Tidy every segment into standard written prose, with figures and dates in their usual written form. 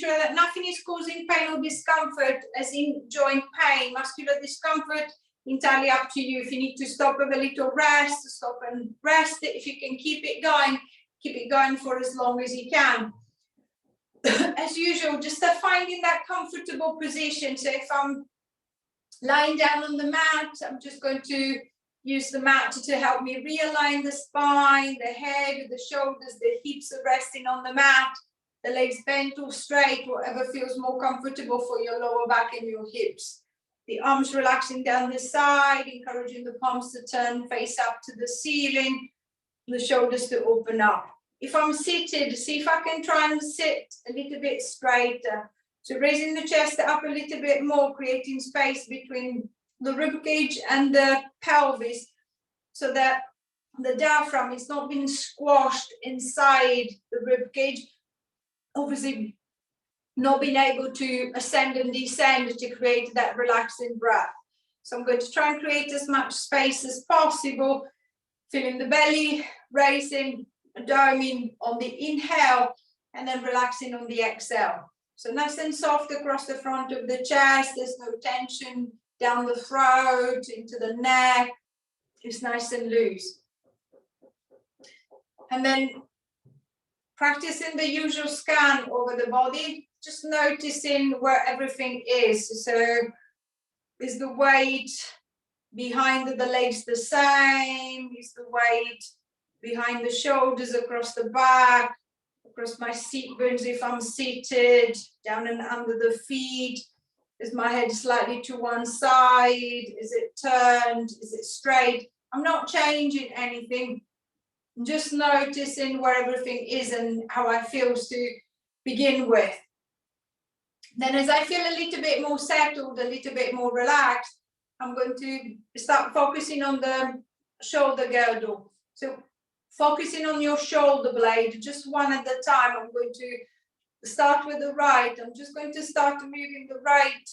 sure that nothing is causing pain or discomfort, as in joint pain, muscular discomfort, entirely up to you. If you need to stop, have a little rest, stop and rest it. If you can keep it going for as long as you can. As usual, just finding that comfortable position. So if I'm lying down on the mat, I'm just going to use the mat to help me realign the spine, the head, the shoulders, the hips are resting on the mat, the legs bent or straight, whatever feels more comfortable for your lower back and your hips. The arms relaxing down the side, encouraging the palms to turn face up to the ceiling, the shoulders to open up. If I'm seated, see if I can try and sit a little bit straighter. So raising the chest up a little bit more, creating space between the rib cage and the pelvis so that the diaphragm is not being squashed inside the rib cage. Obviously, not being able to ascend and descend to create that relaxing breath. So I'm going to try and create as much space as possible, feeling the belly raising, doming on the inhale, and then relaxing on the exhale. So nice and soft across the front of the chest. There's no tension down the throat, into the neck. It's nice and loose. And then practicing the usual scan over the body, just noticing where everything is. So is the weight behind the legs the same? Is the weight behind the shoulders, across the back, across my seat bones if I'm seated, down and under the feet? Is my head slightly to one side? Is it turned? Is it straight? I'm not changing anything. I'm just noticing where everything is and how I feel to begin with. Then as I feel a little bit more settled, a little bit more relaxed, I'm going to start focusing on the shoulder girdle. So focusing on your shoulder blade, just one at a time. I'm going to start with the right. I'm just going to start moving the right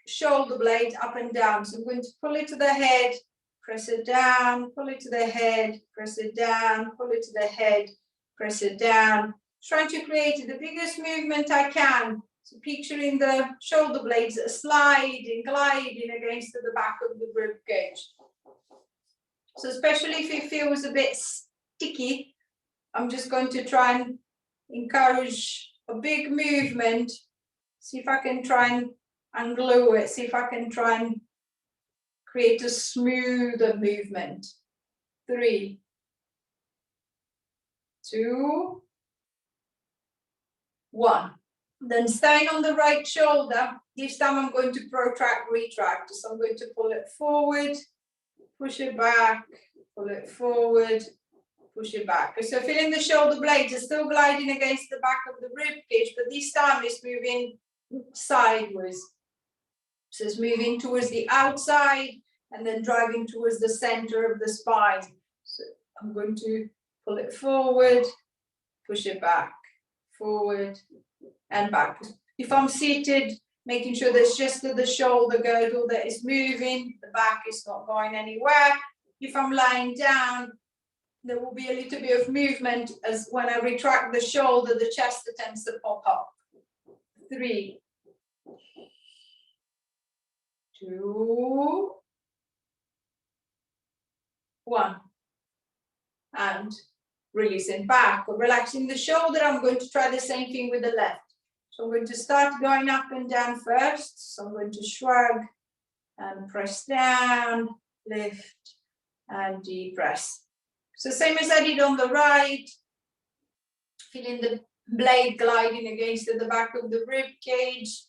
shoulder blade up and down. So I'm going to pull it to the head, press it down, pull it to the head, press it down, pull it to the head, press it down. Trying to create the biggest movement I can. So picturing the shoulder blades sliding, gliding against the back of the rib cage. So especially if it feels a bit sticky, I'm just going to try and encourage a big movement. See if I can try and unglue it. See if I can try and create a smoother movement. 3, 2, 1. Then staying on the right shoulder, this time I'm going to protract, retract. So I'm going to pull it forward, push it back, pull it forward, push it back. So feeling the shoulder blades are still gliding against the back of the rib cage, but this time it's moving sideways. So it's moving towards the outside and then driving towards the center of the spine. So I'm going to pull it forward, push it back, forward and back. If I'm seated, making sure there's just the shoulder girdle that is moving, the back is not going anywhere. If I'm lying down, there will be a little bit of movement as when I retract the shoulder, the chest tends to pop up. 3, 2, 1. And releasing back or relaxing the shoulder. I'm going to try the same thing with the left. So I'm going to start going up and down first. So I'm going to shrug and press down, lift and depress. So same as I did on the right, feeling the blade gliding against the back of the rib cage.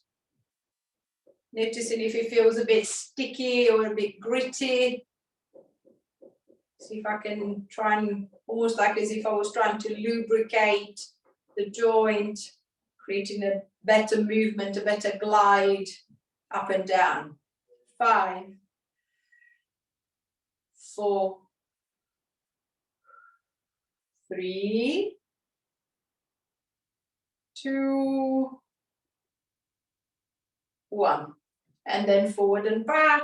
Noticing if it feels a bit sticky or a bit gritty. See if I can try and, almost like as if I was trying to lubricate the joint, creating a better movement, a better glide up and down. 5, 4, 3, 2, 1. And then forward and back.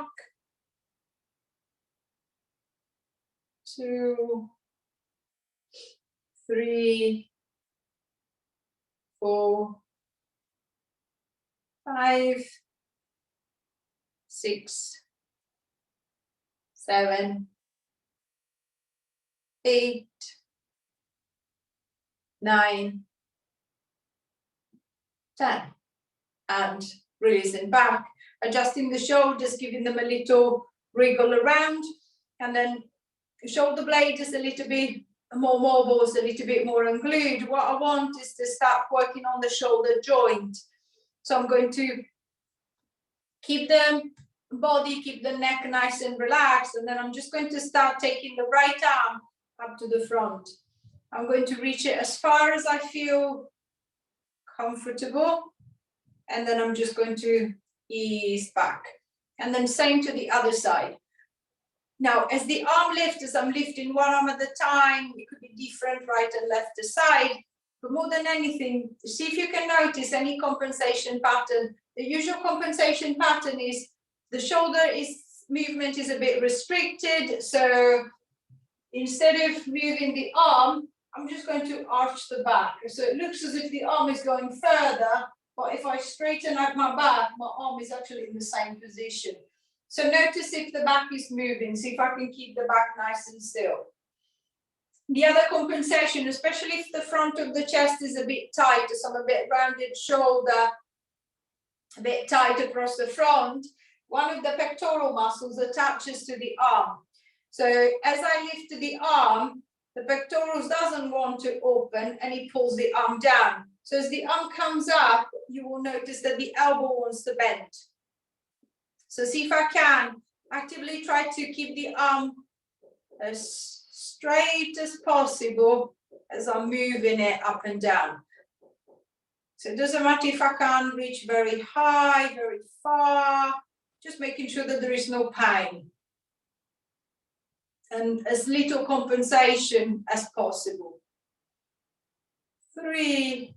2, 3, 4, 5, 6, 7, 8, 9, 10. And releasing back, adjusting the shoulders, giving them a little wriggle around, and then shoulder blade is a little bit more mobile, a little bit more unglued. What I want is to start working on the shoulder joint. So I'm going to keep the body, keep the neck nice and relaxed, and then I'm just going to start taking the right arm up to the front. I'm going to reach it as far as I feel comfortable, and then I'm just going to ease back. And then same to the other side. Now, as the arm lifts, as I'm lifting one arm at a time, it could be different, right and left aside. But more than anything, see if you can notice any compensation pattern. The usual compensation pattern is the shoulder movement is a bit restricted. So instead of moving the arm, I'm just going to arch the back. So it looks as if the arm is going further, but if I straighten out my back, my arm is actually in the same position. So notice if the back is moving, see if I can keep the back nice and still. The other compensation, especially if the front of the chest is a bit tight, so I'm a bit rounded shoulder, a bit tight across the front, one of the pectoral muscles attaches to the arm. So as I lift the arm, the pectorals doesn't want to open and it pulls the arm down. So as the arm comes up, you will notice that the elbow wants to bend. So see if I can actively try to keep the arm as straight as possible as I'm moving it up and down. So it doesn't matter if I can't reach very high, very far, just making sure that there is no pain. And as little compensation as possible. 3,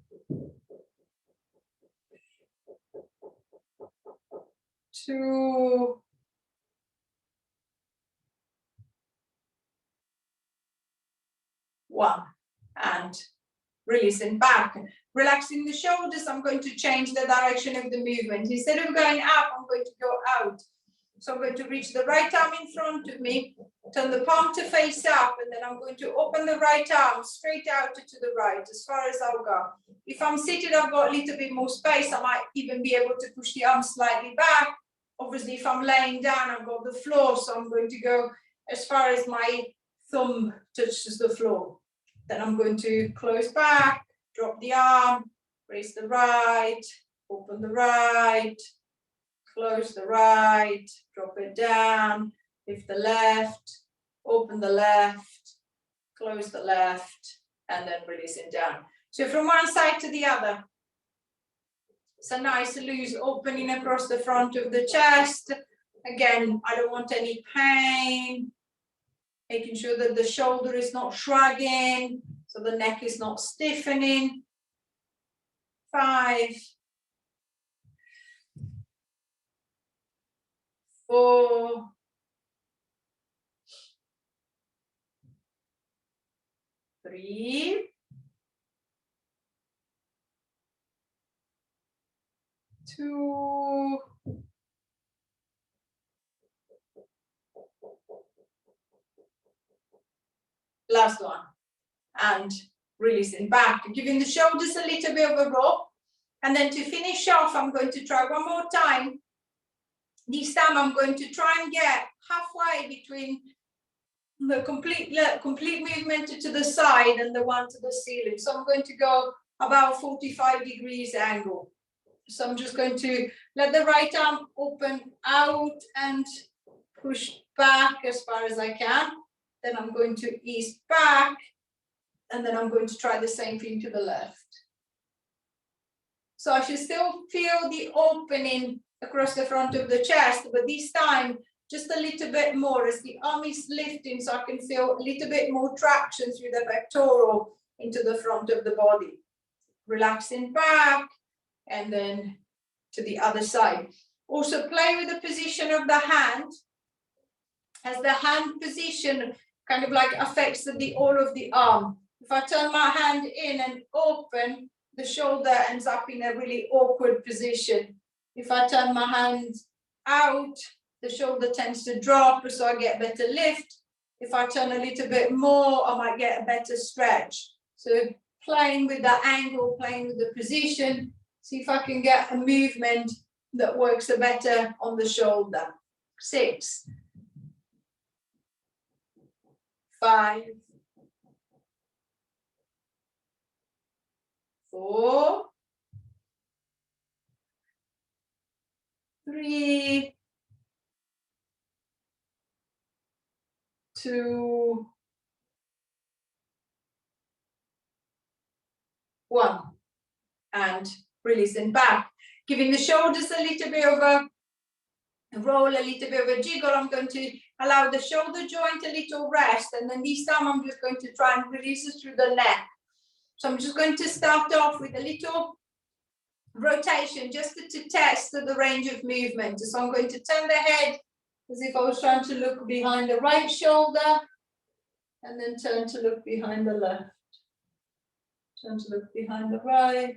2, 1, and releasing back. Relaxing the shoulders, I'm going to change the direction of the movement. Instead of going up, I'm going to go out. So I'm going to reach the right arm in front of me, turn the palm to face up, and then I'm going to open the right arm straight out to the right, as far as I'll go. If I'm seated, I've got a little bit more space. I might even be able to push the arm slightly back. Obviously, if I'm laying down, I've got the floor, so I'm going to go as far as my thumb touches the floor. Then I'm going to close back, drop the arm, raise the right, open the right, close the right, drop it down, lift the left, open the left, close the left, and then releasing down. So from one side to the other. It's a nice loose opening across the front of the chest. Again, I don't want any pain. Making sure that the shoulder is not shrugging, so the neck is not stiffening. 5, 4, 3, 2, 1. And releasing back, giving the shoulders a little bit of a roll. And then to finish off, I'm going to try one more time. This time I'm going to try and get halfway between the complete movement to the side and the one to the ceiling. So I'm going to go about 45 degrees angle. So I'm just going to let the right arm open out and push back as far as I can. Then I'm going to ease back, and then I'm going to try the same thing to the left. So I should still feel the opening across the front of the chest, but this time just a little bit more as the arm is lifting, so I can feel a little bit more traction through the pectoral into the front of the body. Relaxing back, and then to the other side. Also play with the position of the hand, as the hand position kind of like affects all of the arm. If I turn my hand in and open, the shoulder ends up in a really awkward position. If I turn my hands out, the shoulder tends to drop, so I get better lift. If I turn a little bit more, I might get a better stretch. So playing with the angle, playing with the position, see if I can get a movement that works better on the shoulder. 6, 5, 4, 3, 2, 1. And releasing back. Giving the shoulders a little bit of a roll, a little bit of a jiggle. I'm going to allow the shoulder joint a little rest, and then this time I'm just going to try and release it through the neck. So I'm just going to start off with a little rotation just to test the range of movement. So I'm going to turn the head as if I was trying to look behind the right shoulder, and then turn to look behind the left. Turn to look behind the right.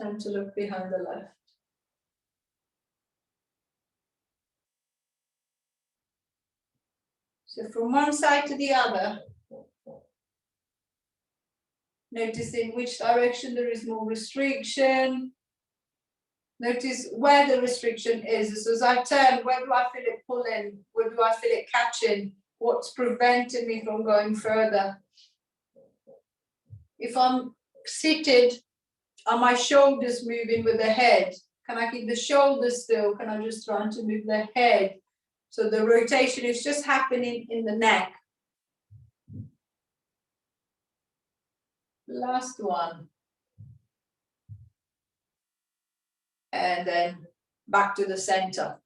Turn to look behind the left. So from one side to the other, noticing which direction there is more restriction. Notice where the restriction is. So as I turn, where do I feel it pulling? Where do I feel it catching? What's preventing me from going further? If I'm seated, are my shoulders moving with the head? Can I keep the shoulders still? Can I just try to move the head? So the rotation is just happening in the neck. Last one. And then back to the center.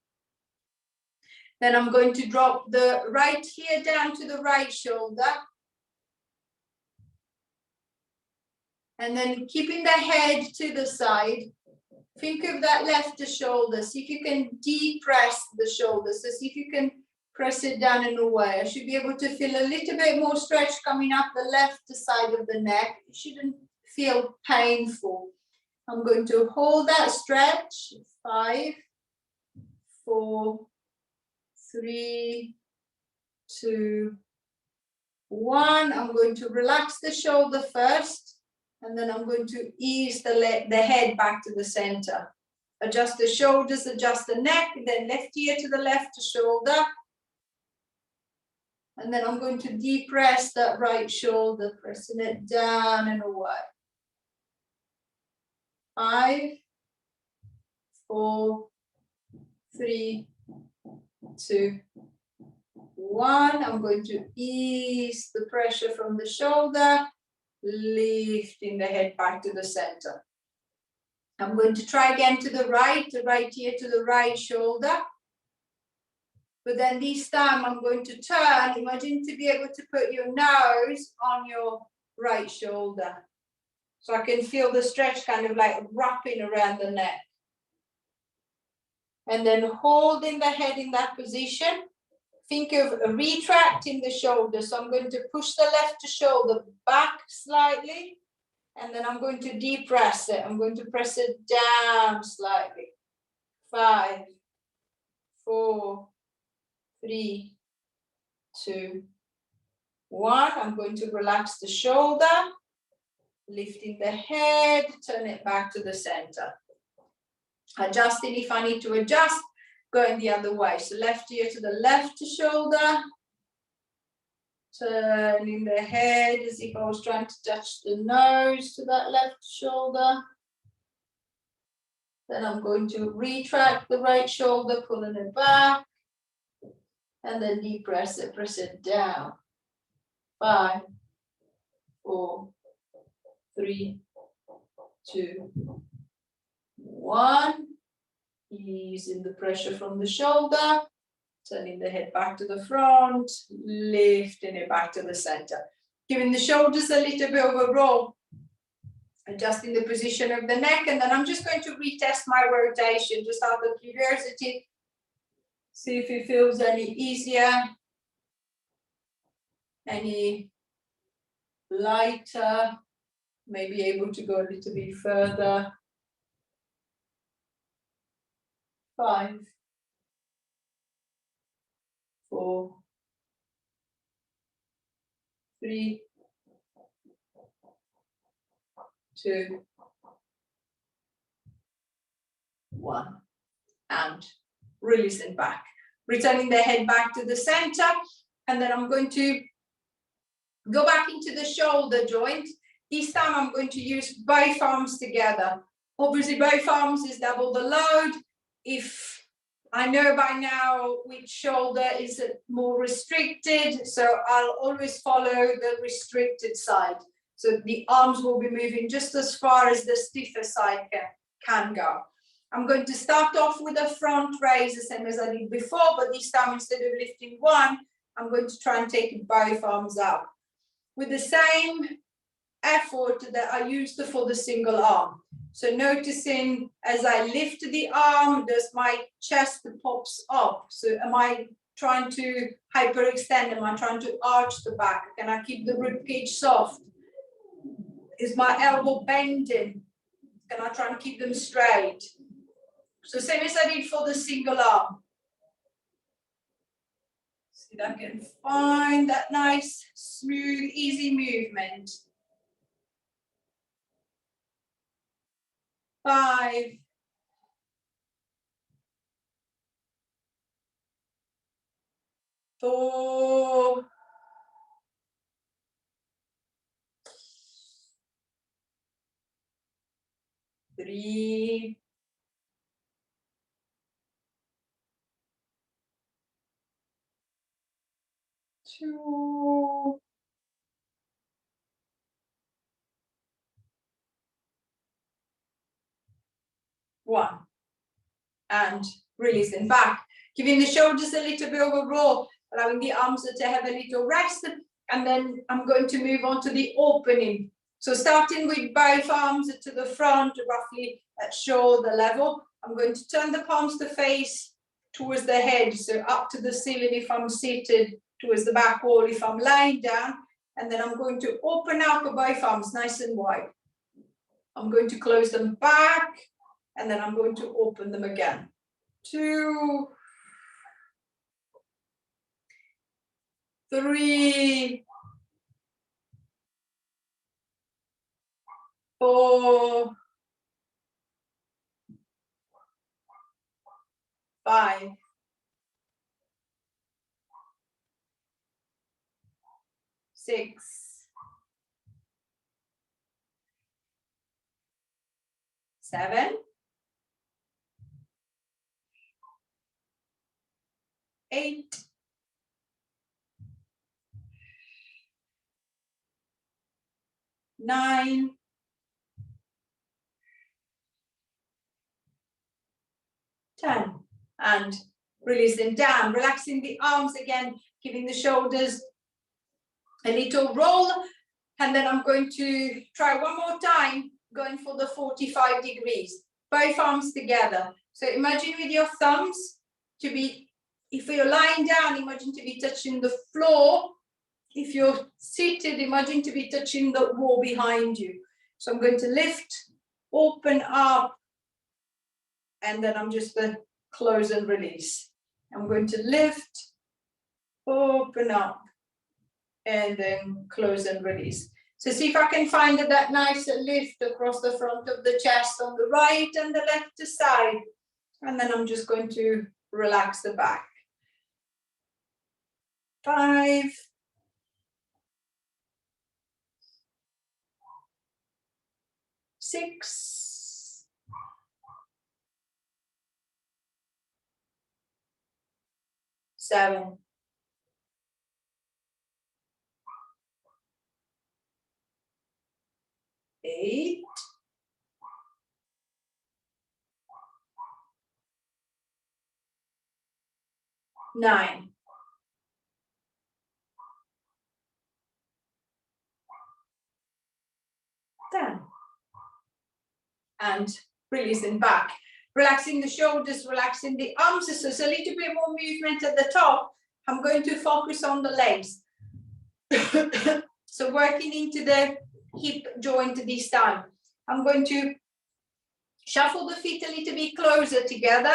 Then I'm going to drop the right heel down to the right shoulder. And then keeping the head to the side, think of that left shoulder. See if you can depress the shoulder. So see if you can press it down and away. I should be able to feel a little bit more stretch coming up the left side of the neck. It shouldn't feel painful. I'm going to hold that stretch. 5, 4, 3, 2, 1. I'm going to relax the shoulder first, and then I'm going to ease the head back to the center. Adjust the shoulders, adjust the neck, then left ear to the left shoulder. And then I'm going to depress that right shoulder, pressing it down and away. 5, 4, 3, 2, 1. I'm going to ease the pressure from the shoulder, lifting the head back to the center. I'm going to try again to the right ear to the right shoulder. But then this time I'm going to turn. Imagine to be able to put your nose on your right shoulder. So I can feel the stretch kind of like wrapping around the neck. And then holding the head in that position. Think of retracting the shoulder. So I'm going to push the left shoulder back slightly. And then I'm going to depress it. I'm going to press it down slightly. 5, 4, 3, 2, 1. I'm going to relax the shoulder, lifting the head, turn it back to the center. Adjusting if I need to adjust, going the other way. So left ear to the left shoulder, turning the head as if I was trying to touch the nose to that left shoulder. Then I'm going to retract the right shoulder, pulling it back, and then depress it, press it down. 5, 4, 3, 2, 1. Easing the pressure from the shoulder, turning the head back to the front, lifting it back to the center. Giving the shoulders a little bit of a roll, adjusting the position of the neck, and then I'm just going to retest my rotation just out of curiosity. See if it feels any easier, any lighter, maybe able to go a little bit further. 5, 4, 3, 2, 1, and releasing back. Returning the head back to the center, and then I'm going to go back into the shoulder joint. This time I'm going to use both arms together. Obviously, both arms is double the load. If I know by now which shoulder is more restricted, so I'll always follow the restricted side. So the arms will be moving just as far as the stiffer side can go. I'm going to start off with a front raise, the same as I did before, but this time instead of lifting one, I'm going to try and take both arms up with the same effort that I used for the single arm. So noticing as I lift the arm, does my chest pops up? So am I trying to hyperextend? Am I trying to arch the back? Can I keep the rib cage soft? Is my elbow bending? Can I try and keep them straight? So same as I did for the single arm. See if I can find that nice, smooth, easy movement. 5, 4, 3, 2, 1, and releasing back, giving the shoulders a little bit of a roll, allowing the arms to have a little rest, and then I'm going to move on to the opening. So starting with both arms to the front, roughly at shoulder level, I'm going to turn the palms to face towards the head, so up to the ceiling if I'm seated, towards the back wall if I'm lying down, and then I'm going to open up both arms nice and wide. I'm going to close them back, and then I'm going to open them again. 2, 3, 4, 5, 6, 7, 8, 9, 10, and releasing down, relaxing the arms again, giving the shoulders a little roll, and then I'm going to try one more time, going for the 45 degrees, both arms together. So imagine with your thumbs to be, if you're lying down, imagine to be touching the floor. If you're seated, imagine to be touching the wall behind you. So I'm going to lift, open up, and then I'm just going to close and release. I'm going to lift, open up, and then close and release. So see if I can find that nice lift across the front of the chest on the right and the left side. And then I'm just going to relax the back. 5, 6, 7, 8, 9, 10, and releasing back, relaxing the shoulders, relaxing the arms. So it's a little bit more movement at the top. I'm going to focus on the legs. So working into the hip joint this time. I'm going to shuffle the feet a little bit closer together.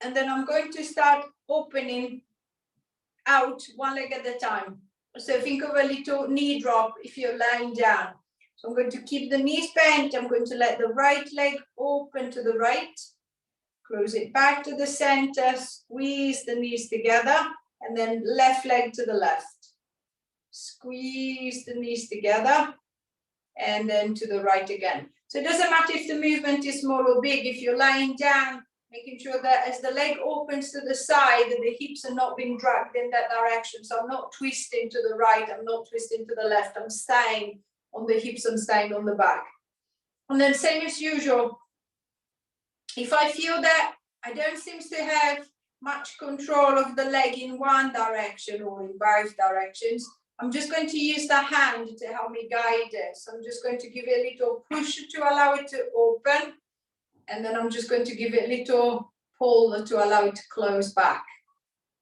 And then I'm going to start opening out one leg at a time. So think of a little knee drop if you're lying down. So I'm going to keep the knees bent. I'm going to let the right leg open to the right. Close it back to the center. Squeeze the knees together. And then left leg to the left. Squeeze the knees together. And then to the right again. So it doesn't matter if the movement is small or big. If you're lying down, making sure that as the leg opens to the side, that the hips are not being dragged in that direction. So I'm not twisting to the right, I'm not twisting to the left. I'm staying on the hips, I'm staying on the back. And then same as usual, if I feel that I don't seem to have much control of the leg in one direction or in both directions, I'm just going to use the hand to help me guide it. So I'm just going to give it a little push to allow it to open. And then I'm just going to give it a little pull to allow it to close back.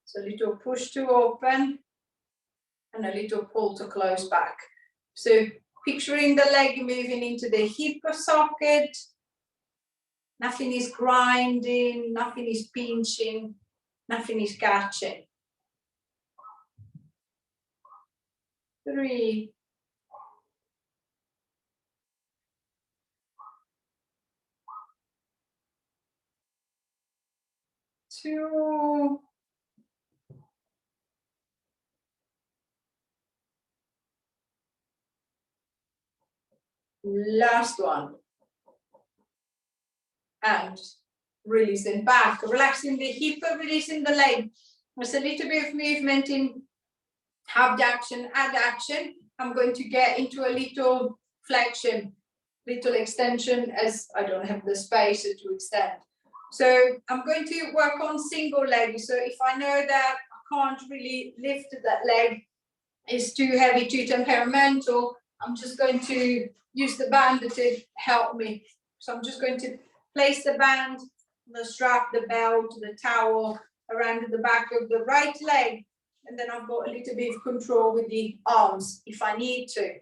So a little push to open and a little pull to close back. So picturing the leg moving into the hip socket. Nothing is grinding, nothing is pinching, nothing is catching. 3, 2, last one. And releasing back, relaxing the hip, releasing the leg. There's a little bit of movement in abduction, adduction. I'm going to get into a little flexion, little extension, as I don't have the space to extend. So I'm going to work on single leg. So if I know that I can't really lift that leg, it's too heavy, too temperamental, I'm just going to use the band to help me. So I'm just going to place the band, the strap, the belt, the towel around the back of the right leg. And then I've got a little bit of control with the arms if I need to.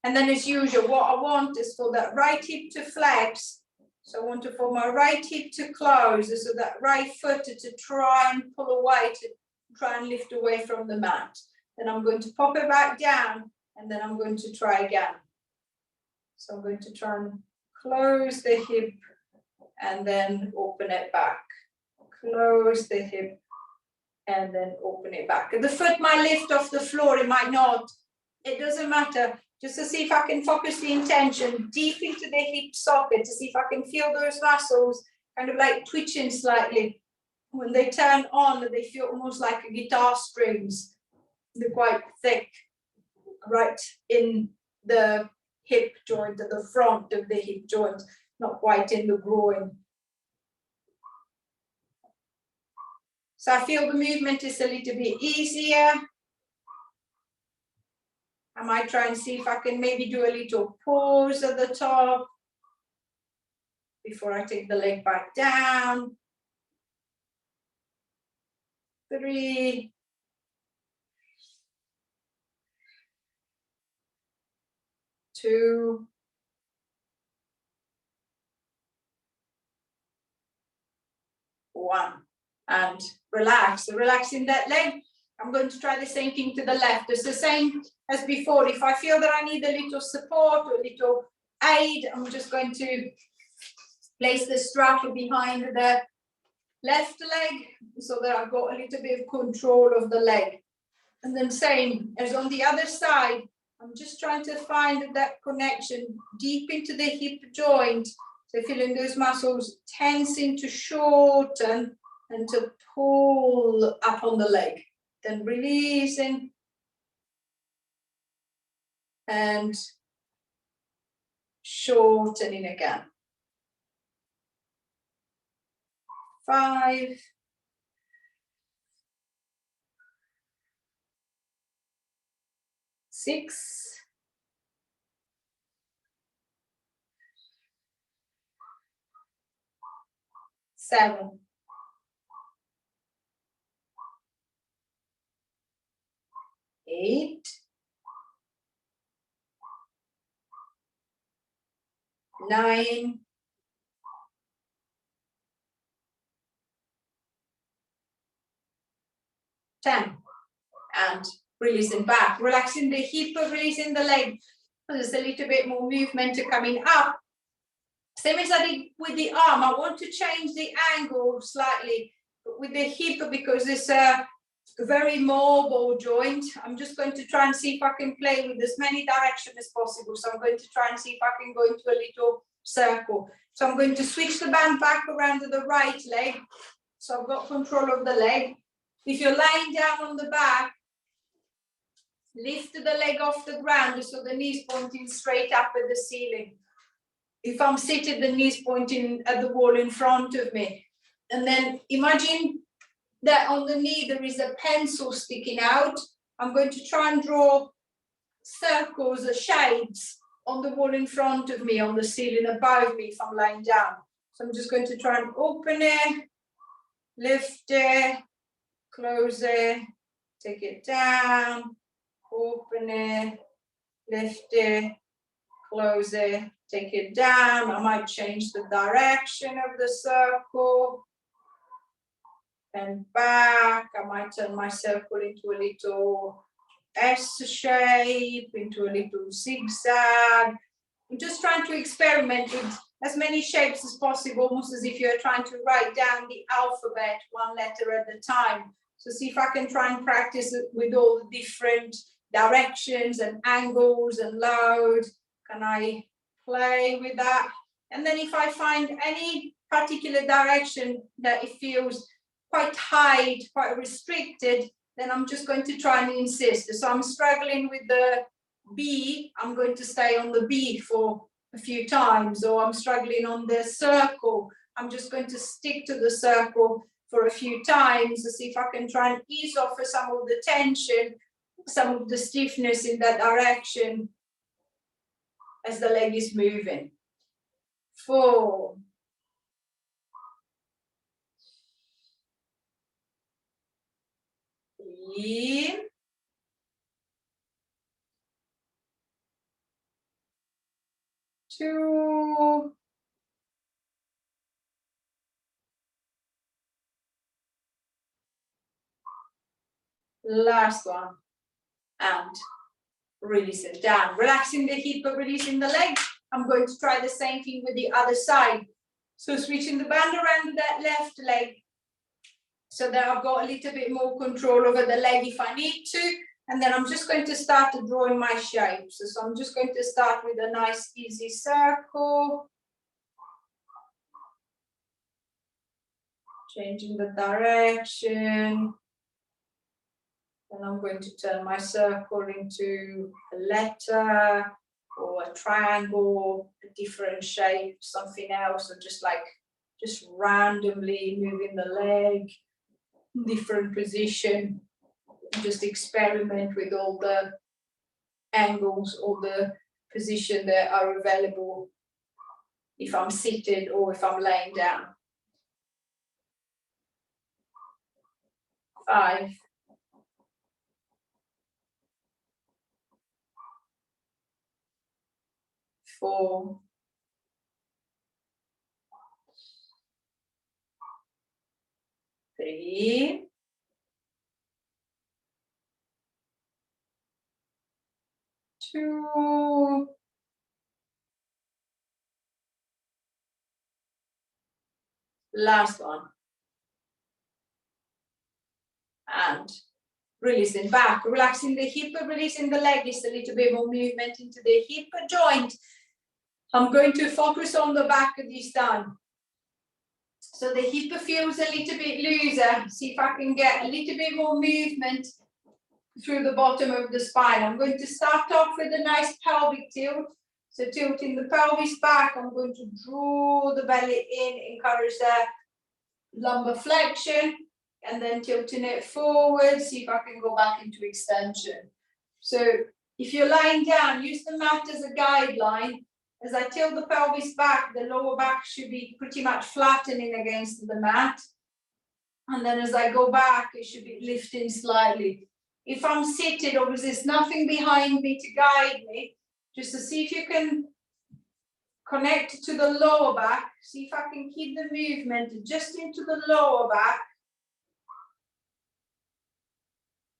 And then as usual, what I want is for that right hip to flex. So I want for my right hip to close, so that right foot to try and pull away, to try and lift away from the mat. Then I'm going to pop it back down, and then I'm going to try again. So I'm going to try and close the hip and then open it back. Close the hip and then open it back. The foot might lift off the floor, it might not. It doesn't matter. Just to see if I can focus the intention deep into the hip socket, to see if I can feel those muscles kind of like twitching slightly. When they turn on, they feel almost like guitar strings. They're quite thick, right in the hip joint, at the front of the hip joint, not quite in the groin. So I feel the movement is a little bit easier. I might try and see if I can maybe do a little pause at the top before I take the leg back down. 3, 2, 1, and relax. So relaxing that leg. I'm going to try the same thing to the left. It's the same as before. If I feel that I need a little support or a little aid, I'm just going to place the strap behind the left leg so that I've got a little bit of control of the leg. And then same as on the other side, I'm just trying to find that connection deep into the hip joint. So feeling those muscles tensing to shorten and to pull up on the leg. Then releasing and shortening again. 5, 6, 7, 8, 9, 10. And releasing back, relaxing the hip, releasing the leg. There's a little bit more movement coming up. Same as I did with the arm. I want to change the angle slightly with the hip because it's a very mobile joint. I'm just going to try and see if I can play with as many directions as possible. So I'm going to try and see if I can go into a little circle. So I'm going to switch the band back around to the right leg. So I've got control of the leg. If you're lying down on the back, lift the leg off the ground so the knees pointing straight up at the ceiling. If I'm seated, the knees pointing at the wall in front of me. And then imagine that on the knee there is a pencil sticking out. I'm going to try and draw circles or shapes on the wall in front of me, on the ceiling above me if I'm lying down. So I'm just going to try and open it, lift it, close it, take it down, open it, lift it, close it, take it down. I might change the direction of the circle and back. I might turn my circle into a little S shape, into a little zigzag. I'm just trying to experiment with as many shapes as possible, almost as if you're trying to write down the alphabet one letter at a time. So see if I can try and practice it with all the different directions and angles and load. Can I play with that? And then if I find any particular direction that it feels quite tight, quite restricted, then I'm just going to try and insist. So I'm struggling with the B, I'm going to stay on the B for a few times, or I'm struggling on the circle, I'm just going to stick to the circle for a few times to see if I can try and ease off some of the tension, some of the stiffness in that direction as the leg is moving. 4. 3. 2. Last one. And releasing down. Relaxing the hip, releasing the leg. I'm going to try the same thing with the other side. So switching the band around that left leg so that I've got a little bit more control over the leg if I need to. And then I'm just going to start drawing my shapes. So I'm just going to start with a nice easy circle. Changing the direction. And I'm going to turn my circle into a letter or a triangle, a different shape, something else, or just randomly moving the leg, different position. Just experiment with all the angles, all the position that are available if I'm seated or if I'm laying down. 5. 4. 3. 2. Last one. And releasing back, relaxing the hip, releasing the leg. Just a little bit more movement into the hip joint. I'm going to focus on the back this time. So the hip feels a little bit looser. See if I can get a little bit more movement through the bottom of the spine. I'm going to start off with a nice pelvic tilt. So tilting the pelvis back, I'm going to draw the belly in, encourage that lumbar flexion, and then tilting it forward, see if I can go back into extension. So if you're lying down, use the mat as a guideline. As I tilt the pelvis back, the lower back should be pretty much flattening against the mat. And then as I go back, it should be lifting slightly. If I'm seated, obviously there's nothing behind me to guide me, just to see if you can connect to the lower back. See if I can keep the movement just into the lower back.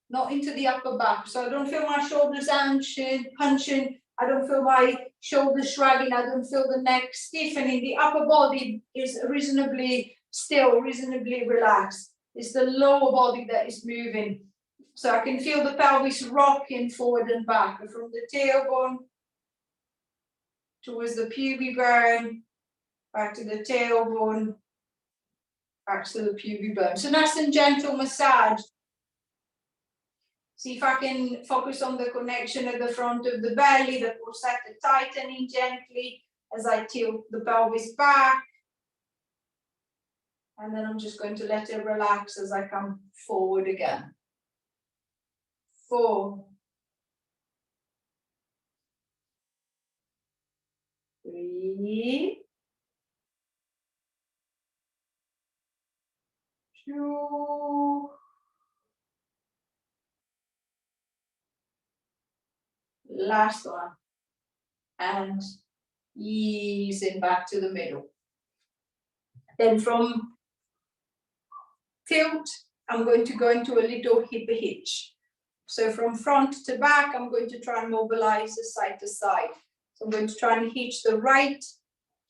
not into the upper back. So I don't feel my shoulders hunching. I don't feel my shoulders shrugging. I don't feel the neck stiffening. The upper body is reasonably still, reasonably relaxed. It's the lower body that is moving. So I can feel the pelvis rocking forward and back from the tailbone towards the pubic bone, back to the tailbone, back to the pubic bone. So nice and gentle massage. See if I can focus on the connection at the front of the belly, the placenta tightening gently as I tilt the pelvis back. And then I'm just going to let it relax as I come forward again. 4, 3, 2, last one, and easing back to the middle. Then from tilt, I'm going to go into a little hip hitch. So from front to back, I'm going to try and mobilize the side to side. So I'm going to try and hitch the right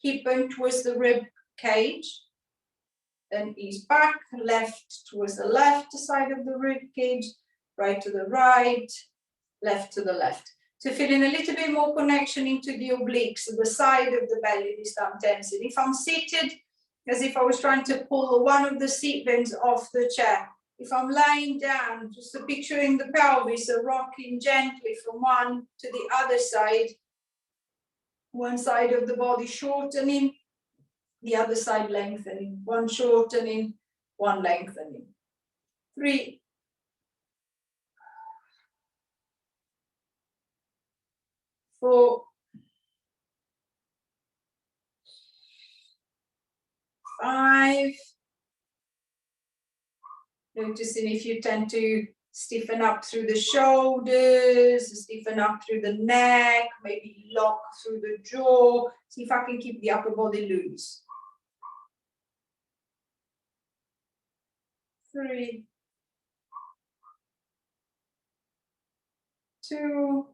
hip bone towards the rib cage, then ease back, left towards the left side of the rib cage, right to the right, left to the left. So feeling a little bit more connection into the obliques, so the side of the belly this time tensing. If I'm seated, as if I was trying to pull one of the seat bones off the chair. If I'm lying down, just picturing the pelvis rocking gently from one to the other side. One side of the body shortening, the other side lengthening. One shortening, one lengthening. 3, 4, 5. Noticing if you tend to stiffen up through the shoulders, stiffen up through the neck, maybe lock through the jaw. See if I can keep the upper body loose. 3, 2,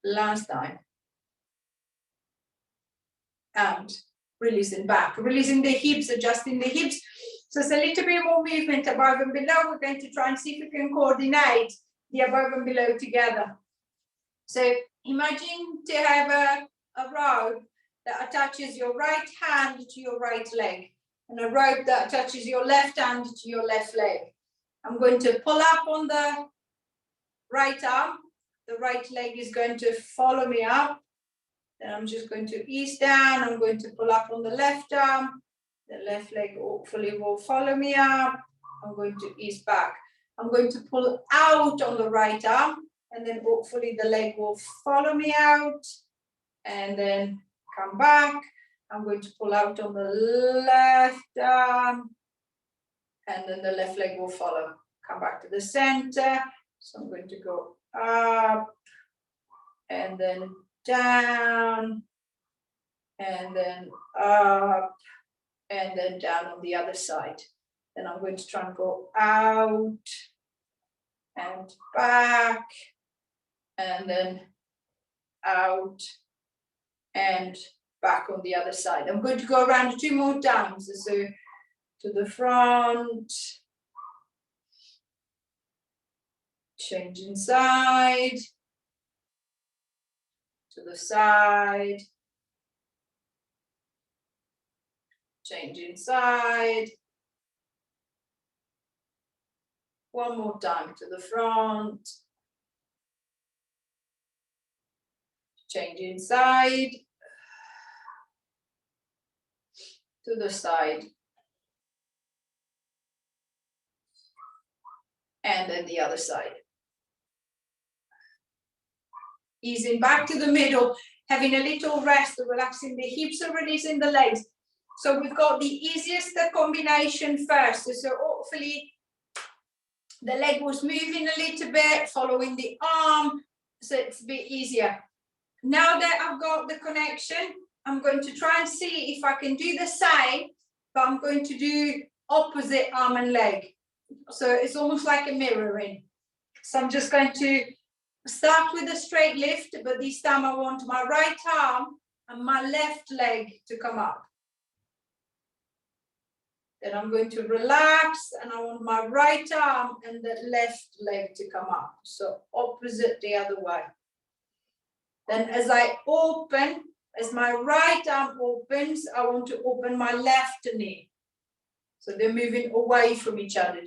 last time. And releasing back, releasing the hips, adjusting the hips. So it's a little bit more movement above and below. We're going to try and see if we can coordinate the above and below together. So imagine to have a rope that attaches your right hand to your right leg, and a rope that attaches your left hand to your left leg. I'm going to pull up on the right arm. The right leg is going to follow me up. Then I'm just going to ease down. I'm going to pull up on the left arm. The left leg hopefully will follow me up. I'm going to ease back. I'm going to pull out on the right arm, and then hopefully the leg will follow me out, and then come back. I'm going to pull out on the left arm, and then the left leg will follow. Come back to the center. So I'm going to go up, and then down, and then up, and then down on the other side. Then I'm going to try and go out and back, and then out and back on the other side. I'm going to go around 2 more times. So to the front, changing side, to the side, changing side. One more time to the front, changing side, to the side, and then the other side. Easing back to the middle, having a little rest, relaxing the hips and releasing the legs. So we've got the easiest combination first. So hopefully the leg was moving a little bit, following the arm, so it's a bit easier. Now that I've got the connection, I'm going to try and see if I can do the same, but I'm going to do opposite arm and leg. So it's almost like a mirroring. So I'm just going to start with a straight lift, but this time I want my right arm and my left leg to come up. Then I'm going to relax and I want my right arm and the left leg to come up. So opposite the other way. Then as I open, as my right arm opens, I want to open my left knee. So they're moving away from each other.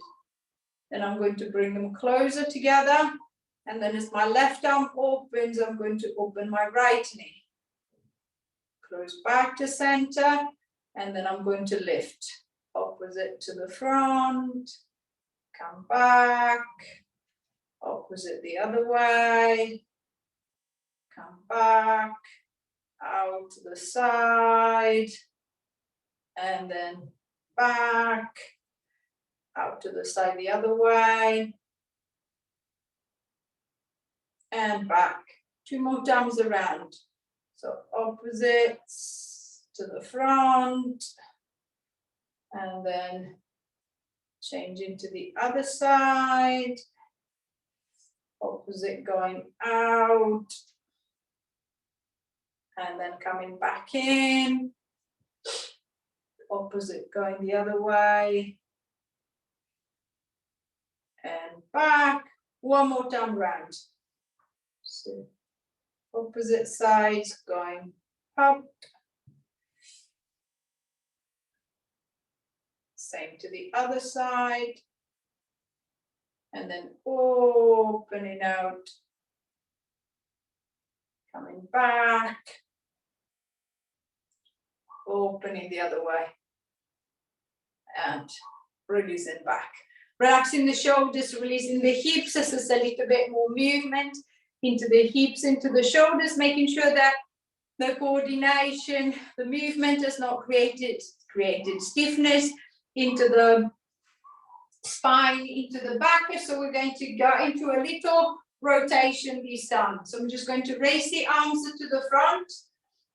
Then I'm going to bring them closer together. And then as my left arm opens, I'm going to open my right knee. Close back to center. And then I'm going to lift. Opposite to the front. Come back. Opposite the other way. Come back. Out to the side. And then back. Out to the side the other way. And back. 2 more times around. So opposites to the front. And then changing to the other side. Opposite going out. And then coming back in. Opposite going the other way. And back. 1 more time round. So opposite sides going up. Same to the other side. And then opening out. Coming back. Opening the other way. And releasing back. Relaxing the shoulders, releasing the hips as there's a little bit more movement into the hips, into the shoulders, making sure that the coordination, the movement has not created stiffness into the spine, into the back. So we're going to go into a little rotation this time. So I'm just going to raise the arms to the front,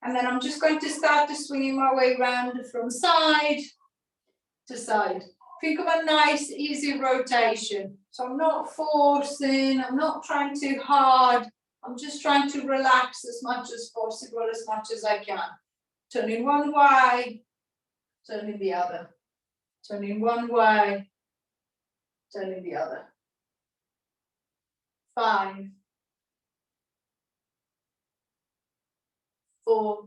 and then I'm just going to start to swinging my way around from side to side. Think of a nice, easy rotation. So I'm not forcing, I'm not trying too hard. I'm just trying to relax as much as possible, as much as I can. Turning one way, turning the other. Turning one way, turning the other. 5, 4,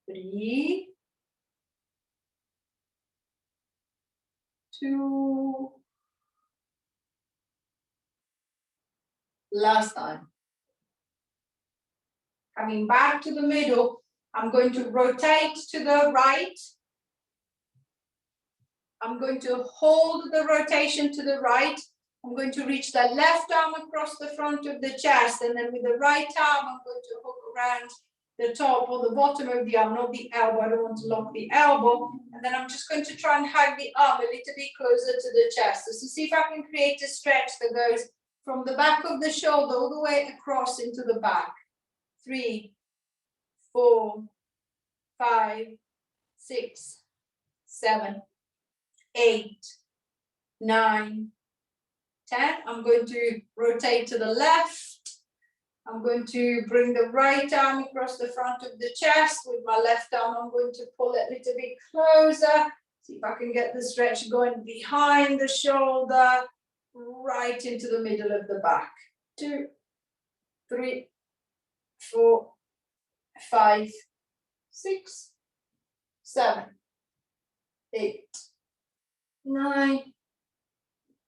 3, 2, last time. Coming back to the middle, I'm going to rotate to the right. I'm going to hold the rotation to the right. I'm going to reach the left arm across the front of the chest, and then with the right arm, I'm going to hook around the top or the bottom of the arm, not the elbow. I don't want to lock the elbow. And then I'm just going to try and hug the arm a little bit closer to the chest. So see if I can create a stretch that goes from the back of the shoulder all the way across into the back. 3, 4, 5, 6, 7, 8, 9, 10. I'm going to rotate to the left. I'm going to bring the right arm across the front of the chest. With my left arm, I'm going to pull it a little bit closer. See if I can get the stretch going behind the shoulder, right into the middle of the back. 2, 3, 4, 5, 6, 7, 8, 9,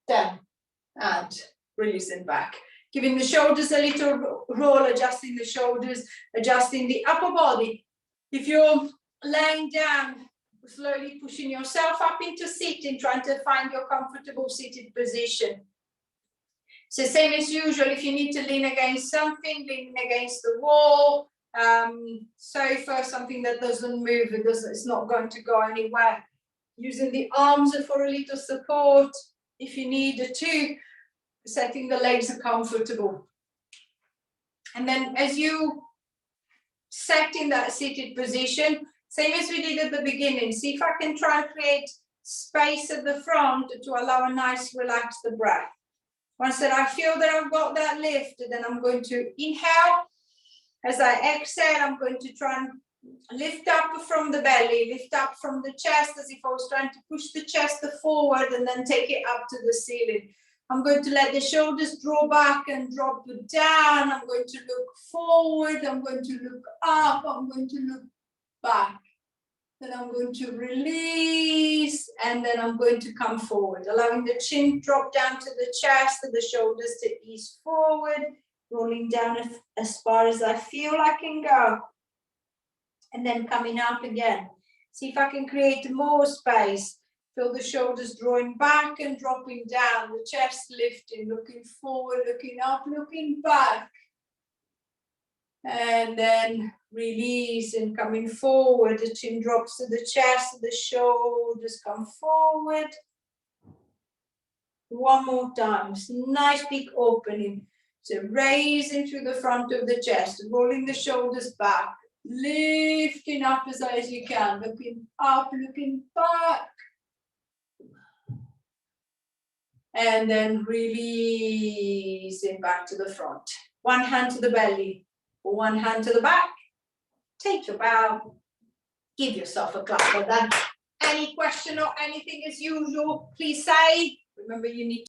10. And releasing back. Giving the shoulders a little roll, adjusting the shoulders, adjusting the upper body. If you're laying down, slowly pushing yourself up into sitting, trying to find your comfortable seated position. So same as usual, if you need to lean against something, leaning against the wall, sofa, something that doesn't move, it's not going to go anywhere. Using the arms for a little support if you need to. Setting the legs comfortable. And then as you set in that seated position, Same as we did at the beginning. See if I can try and create space at the front to allow a nice relaxed breath. Once that I feel that I've got that lift, then I'm going to inhale. As I exhale, I'm going to try and lift up from the belly, lift up from the chest as if I was trying to push the chest forward and then take it up to the ceiling. I'm going to let the shoulders draw back and drop down. I'm going to look forward. I'm going to look up. I'm going to look back. Then I'm going to release, and then I'm going to come forward, allowing the chin drop down to the chest and the shoulders to ease forward, rolling down as far as I feel I can go. And then coming up again. See if I can create more space. Feel the shoulders drawing back and dropping down, the chest lifting, looking forward, looking up, looking back. And then release and coming forward. The chin drops to the chest, the shoulders come forward. One more time. Nice big opening. So raising through the front of the chest, rolling the shoulders back, lifting up as high as you can, looking up, looking back. And then releasing back to the front. One hand to the belly, one hand to the back. Take your bow. Give yourself a clap for that. Any question or anything as usual, please say. Remember, you need to